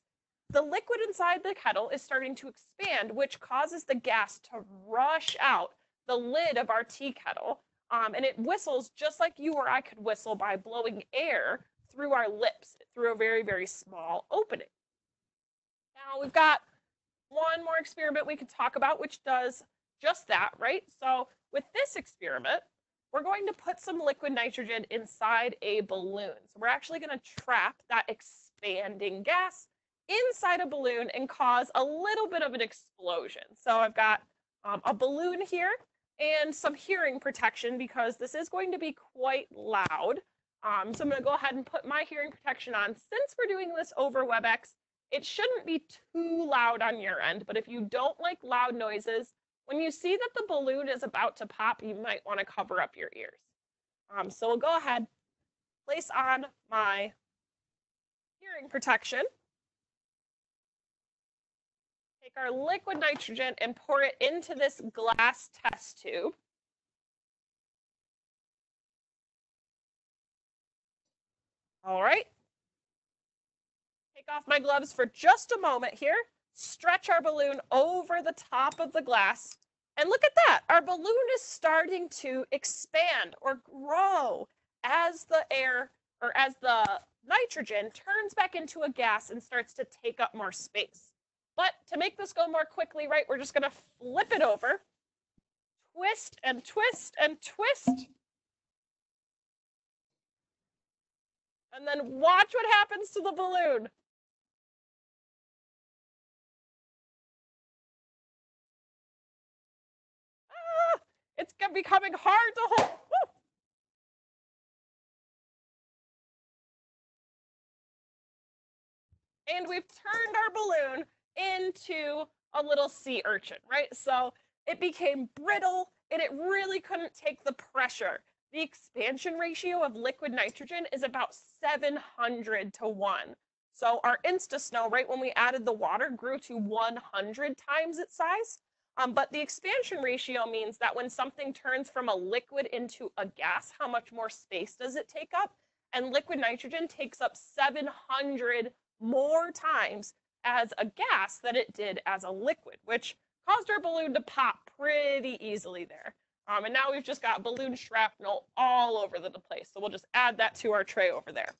The liquid inside the kettle is starting to expand, which causes the gas to rush out the lid of our tea kettle, and it whistles just like you or I could whistle by blowing air through our lips, through a very, very small opening. Now we've got one more experiment we could talk about, which does just that, right? So with this experiment, we're going to put some liquid nitrogen inside a balloon. So we're actually going to trap that expanding gas inside a balloon and cause a little bit of an explosion. So I've got a balloon here and some hearing protection because this is going to be quite loud. So I'm going to go ahead and put my hearing protection on. Since we're doing this over WebEx, it shouldn't be too loud on your end, but if you don't like loud noises, when you see that the balloon is about to pop, you might want to cover up your ears. So we'll go ahead, place on my hearing protection, take our liquid nitrogen and pour it into this glass test tube. All right. Take off my gloves for just a moment here. Stretch our balloon over the top of the glass. And look at that. Our balloon is starting to expand or grow as the air or as the nitrogen turns back into a gas and starts to take up more space. But to make this go more quickly, right, we're just going to flip it over, twist and twist and twist. And then watch what happens to the balloon. It's becoming hard to hold. Woo! And we've turned our balloon into a little sea urchin, right? So it became brittle and it really couldn't take the pressure. The expansion ratio of liquid nitrogen is about 700 to 1. So our Insta Snow, right, when we added the water, grew to 100 times its size. But the expansion ratio means that when something turns from a liquid into a gas, how much more space does it take up? And liquid nitrogen takes up 700 more times as a gas than it did as a liquid, which caused our balloon to pop pretty easily there. And now we've just got balloon shrapnel all over the place. So we'll just add that to our tray over there.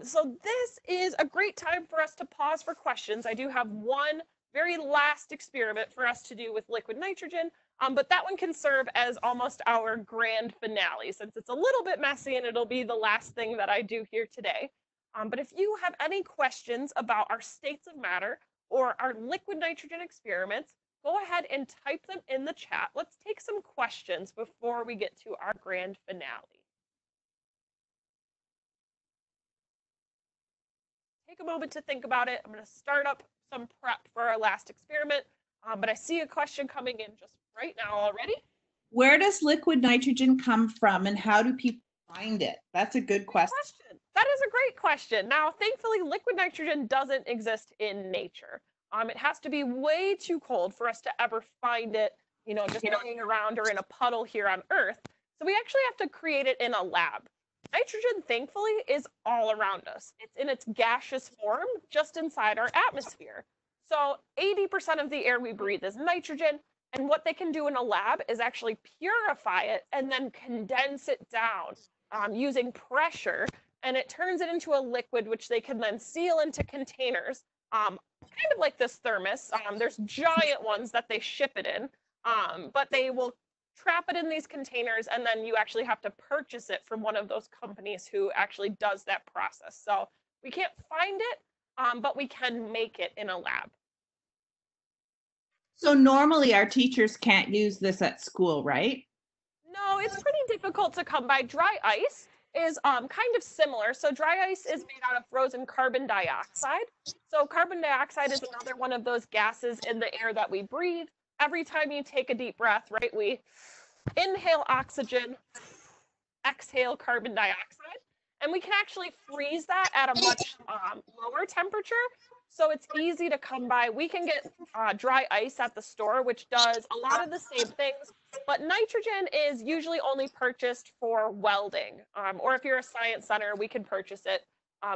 So this is a great time for us to pause for questions. I do have one very last experiment for us to do with liquid nitrogen, but that one can serve as almost our grand finale since it's a little bit messy and it'll be the last thing that I do here today. But if you have any questions about our states of matter or our liquid nitrogen experiments, go ahead and type them in the chat. Let's take some questions before we get to our grand finale. Take a moment to think about it. I'm going to start up some prep for our last experiment, but I see a question coming in just right now already. Where does liquid nitrogen come from and how do people find it? That's a good question. That is a great question. Now, thankfully, liquid nitrogen doesn't exist in nature. It has to be way too cold for us to ever find it, just hanging around or in a puddle here on Earth. So we actually have to create it in a lab. Nitrogen, thankfully, is all around us. It's in its gaseous form just inside our atmosphere. So 80% of the air we breathe is nitrogen, and what they can do in a lab is actually purify it and then condense it down using pressure, and it turns it into a liquid which they can then seal into containers, kind of like this thermos. There's giant ones that they ship it in, but they will trap it in these containers, and then you actually have to purchase it from one of those companies who actually does that process. So we can't find it, but we can make it in a lab. So normally our teachers can't use this at school, right? No, it's pretty difficult to come by. Dry ice is kind of similar. So dry ice is made out of frozen carbon dioxide. So carbon dioxide is another one of those gases in the air that we breathe. Every time you take a deep breath, right, we inhale oxygen, exhale carbon dioxide, and we can actually freeze that at a much lower temperature. So it's easy to come by. We can get dry ice at the store, which does a lot of the same things, but nitrogen is usually only purchased for welding, or if you're a science center, we can purchase it,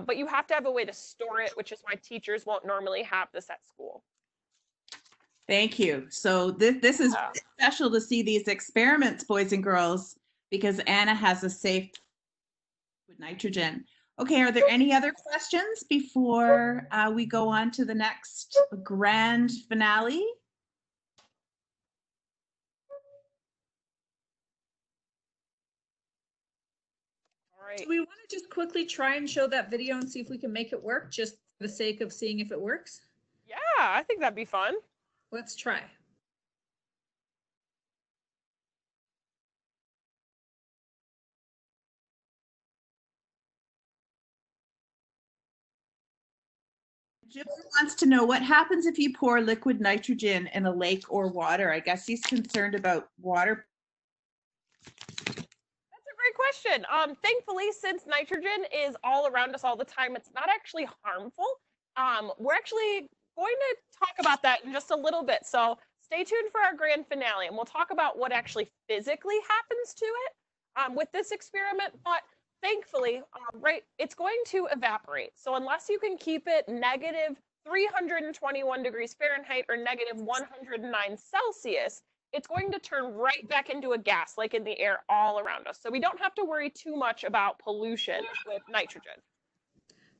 but you have to have a way to store it, which is why teachers won't normally have this at school. Thank you. So this is Yeah. special to see these experiments, boys and girls, because Anna has a safe with nitrogen. Okay, are there any other questions before we go on to the next grand finale? All right. Do we want to just quickly try and show that video and see if we can make it work, just for the sake of seeing if it works? Yeah, I think that'd be fun. Let's try. Jim wants to know what happens if you pour liquid nitrogen in a lake or water. I guess he's concerned about water. That's a great question. Thankfully, since nitrogen is all around us all the time, it's not actually harmful. We're actually going to talk about that in just a little bit. So stay tuned for our grand finale, and we'll talk about what actually physically happens to it with this experiment. But thankfully, right, it's going to evaporate. So unless you can keep it negative 321 degrees Fahrenheit or negative 109 Celsius, it's going to turn right back into a gas like in the air all around us. So we don't have to worry too much about pollution with nitrogen.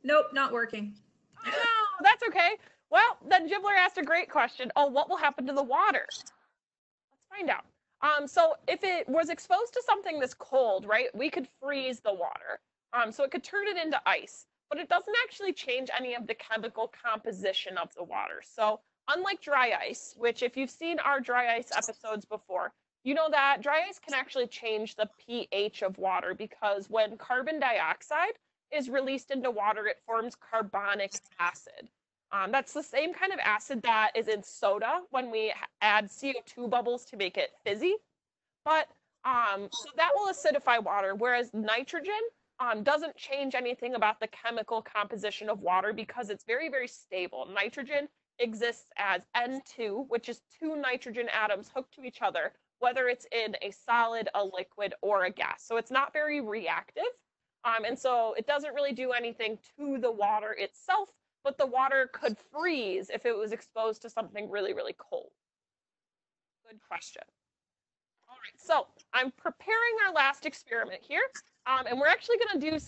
Nope, not working. Oh, no, that's okay. Well, then Gibbler asked a great question. Oh, what will happen to the water? Let's find out. So if it was exposed to something this cold, right, we could freeze the water. So it could turn it into ice, but it doesn't actually change any of the chemical composition of the water. So unlike dry ice, which if you've seen our dry ice episodes before, you know that dry ice can actually change the pH of water because when carbon dioxide is released into water, it forms carbonic acid. That's the same kind of acid that is in soda when we add CO2 bubbles to make it fizzy. But so that will acidify water, whereas nitrogen doesn't change anything about the chemical composition of water because it's very, very stable. Nitrogen exists as N2, which is two nitrogen atoms hooked to each other, whether it's in a solid, a liquid, or a gas. So it's not very reactive. And so it doesn't really do anything to the water itself, but the water could freeze if it was exposed to something really, really cold. Good question. All right, so I'm preparing our last experiment here, and we're actually going to do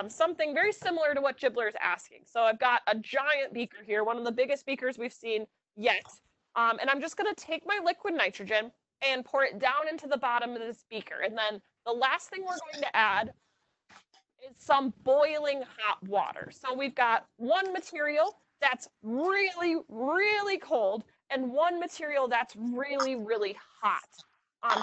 something very similar to what Gibbler is asking. So I've got a giant beaker here, one of the biggest beakers we've seen yet, and I'm just going to take my liquid nitrogen and pour it down into the bottom of this beaker. And then the last thing we're going to add is some boiling hot water. So we've got one material that's really, really cold and one material that's really, really hot.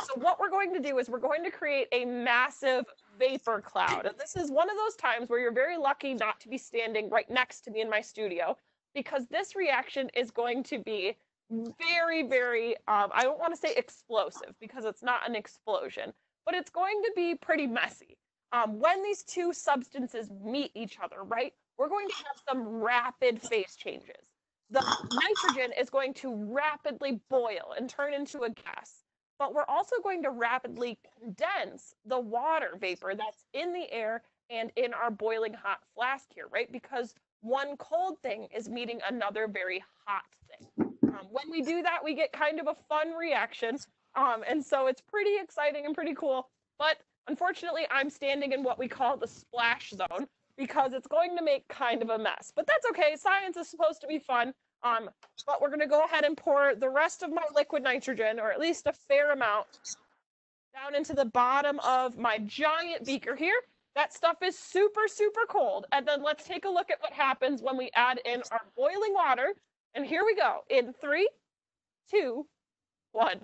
So what we're going to do is we're going to create a massive vapor cloud. And this is one of those times where you're very lucky not to be standing right next to me in my studio, because this reaction is going to be very, very, I don't want to say explosive because it's not an explosion, but it's going to be pretty messy. When these two substances meet each other, right, we're going to have some rapid phase changes. The nitrogen is going to rapidly boil and turn into a gas, but we're also going to rapidly condense the water vapor that's in the air and in our boiling hot flask here, right? Because one cold thing is meeting another very hot thing. When we do that, we get kind of a fun reaction. And so it's pretty exciting and pretty cool. But unfortunately, I'm standing in what we call the splash zone because it's going to make kind of a mess. But that's okay. Science is supposed to be fun. But we're going to go ahead and pour the rest of my liquid nitrogen, or at least a fair amount, down into the bottom of my giant beaker here. That stuff is super, super cold. And then let's take a look at what happens when we add in our boiling water. And here we go. In 3, 2, 1.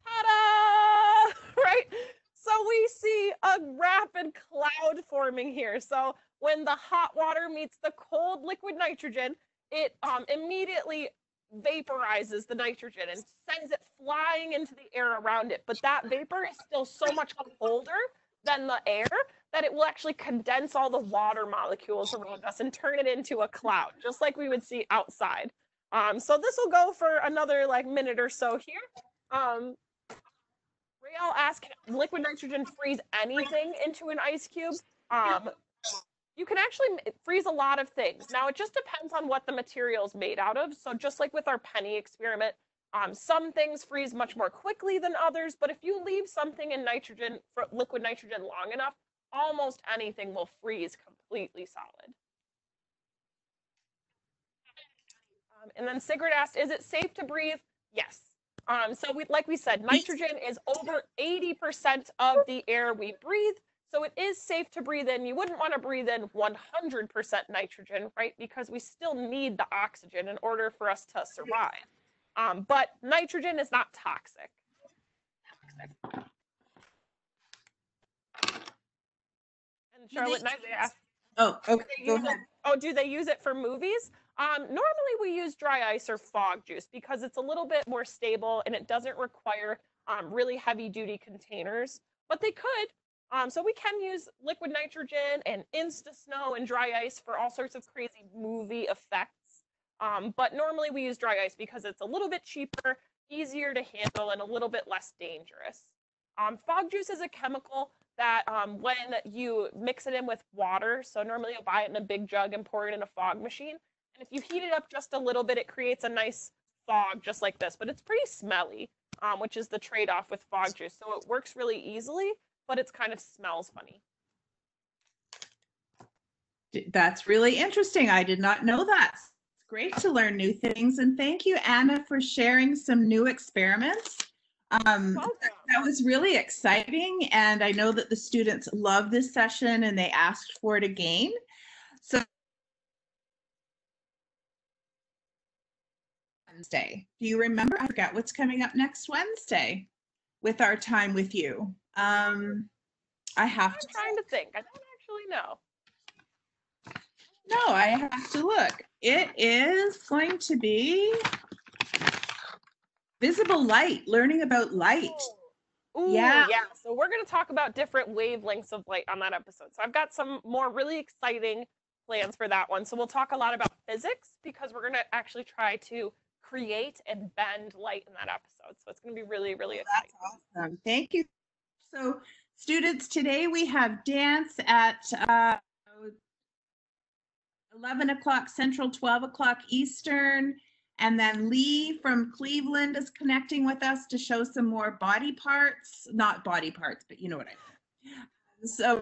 Ta-da! Right? So we see a rapid cloud forming here. So when the hot water meets the cold liquid nitrogen, it immediately vaporizes the nitrogen and sends it flying into the air around it. But that vapor is still so much colder than the air that it will actually condense all the water molecules around us and turn it into a cloud, just like we would see outside. So this will go for another like minute or so here. Rael asked, can liquid nitrogen freeze anything into an ice cube? You can actually freeze a lot of things. Now, it just depends on what the material is made out of. So just like with our penny experiment, some things freeze much more quickly than others, but if you leave something in nitrogen, liquid nitrogen long enough, almost anything will freeze completely solid. And then Sigrid asked, is it safe to breathe? Yes. Like we said, nitrogen is over 80% of the air we breathe. So it is safe to breathe in. You wouldn't want to breathe in 100% nitrogen, right? Because we still need the oxygen in order for us to survive. But nitrogen is not toxic. And Charlotte and Isaiah asked, oh, okay, go ahead. Do they use it for movies? Normally we use dry ice or fog juice because it's a little bit more stable and it doesn't require really heavy duty containers, but they could. So we can use liquid nitrogen and Insta Snow and dry ice for all sorts of crazy movie effects. But normally we use dry ice because it's a little bit cheaper, easier to handle, and a little bit less dangerous. Fog juice is a chemical that when you mix it in with water, so normally you'll buy it in a big jug and pour it in a fog machine. And if you heat it up just a little bit, it creates a nice fog just like this, but it's pretty smelly, which is the trade-off with fog juice. So it works really easily, but it's kind of smells funny. That's really interesting. I did not know that. It's great to learn new things. And thank you, Anna, for sharing some new experiments. That was really exciting. And I know that the students love this session and they asked for it again. So Wednesday, do you remember? I forgot what's coming up next Wednesday with our time with you. I'm trying to think. I don't actually know. No, I have to look. It is going to be visible light, learning about light. Ooh, yeah. So we're going to talk about different wavelengths of light on that episode. So I've got some more really exciting plans for that one. So we'll talk a lot about physics because we're going to actually try to create and bend light in that episode. So it's going to be really, really exciting. That's awesome. Thank you. So students, today we have dance at 11 o'clock Central, 12 o'clock Eastern. And then Lee from Cleveland is connecting with us to show some more body parts, not body parts, but you know what I mean. So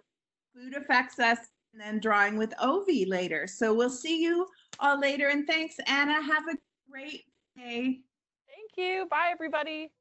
food affects us, and then drawing with Ovi later. So we'll see you all later. And thanks, Anna. Have a great day. Thank you. Bye, everybody.